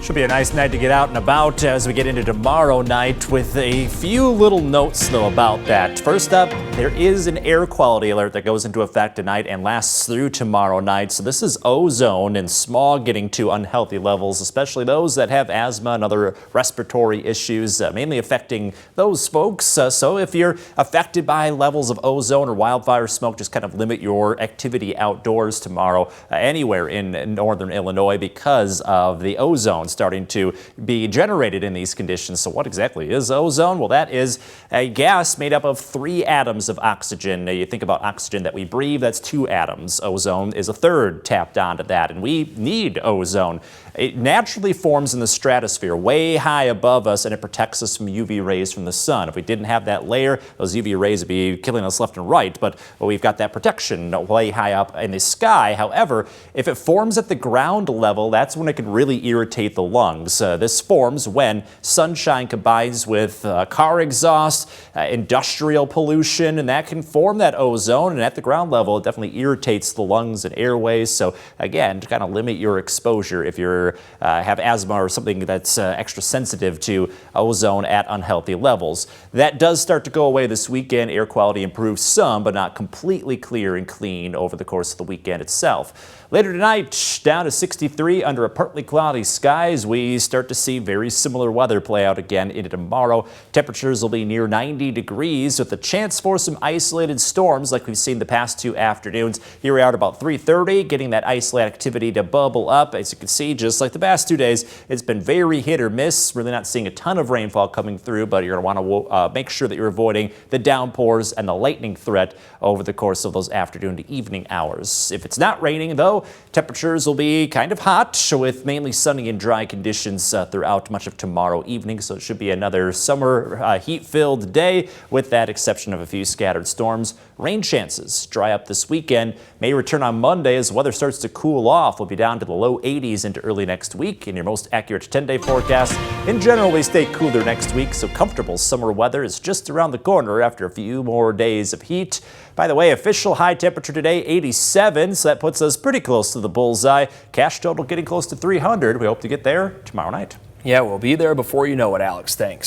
Should be a nice night to get out and about as we get into tomorrow night with a few little notes, though, about that. First up, there is an air quality alert that goes into effect tonight and lasts through tomorrow night. So this is ozone and smog getting to unhealthy levels, especially those that have asthma and other respiratory issues, mainly affecting those folks. So if you're affected by levels of ozone or wildfire smoke, just kind of limit your activity outdoors tomorrow anywhere in northern Illinois because of the ozone starting to be generated in these conditions. So what exactly is ozone? Well, that is a gas made up of 3 atoms of oxygen. Now, you think about oxygen that we breathe, that's 2 atoms. Ozone is a third tapped onto that, and we need ozone. It naturally forms in the stratosphere way high above us, and it protects us from UV rays from the sun. If we didn't have that layer, those UV rays would be killing us left and right, but we've got that protection way high up in the sky. However, if it forms at the ground level, that's when it can really irritate the lungs. This forms when sunshine combines with car exhaust, industrial pollution, and that can form that ozone. And at the ground level, it definitely irritates the lungs and airways. So again, to kind of limit your exposure if you have asthma or something that's extra sensitive to ozone at unhealthy levels. That does start to go away this weekend. Air quality improves some, but not completely clear and clean over the course of the weekend itself. Later tonight, down to 63 under a partly cloudy skies. We start to see very similar weather play out again into tomorrow. Temperatures will be near 90 degrees with a chance for some isolated storms like we've seen the past 2 afternoons. Here we are at about 3:30, getting that isolated activity to bubble up. As you can see, just like the past 2 days, it's been very hit or miss. Really not seeing a ton of rainfall coming through, but you're going to want to make sure that you're avoiding the downpours and the lightning threat over the course of those afternoon to evening hours. If it's not raining, though, temperatures will be kind of hot with mainly sunny and dry conditions throughout much of tomorrow evening. So it should be another summer heat-filled day with that exception of a few scattered storms. Rain chances dry up this weekend, may return on Monday as weather starts to cool off. We'll be down to the low 80s into early next week. In your most accurate 10-day forecast, in general, we stay cooler next week, so comfortable summer weather is just around the corner after a few more days of heat. By the way, official high temperature today, 87, so that puts us pretty close to the bullseye. Cash total getting close to 300. We hope to get there tomorrow night. Yeah, we'll be there before you know it, Alex. Thanks.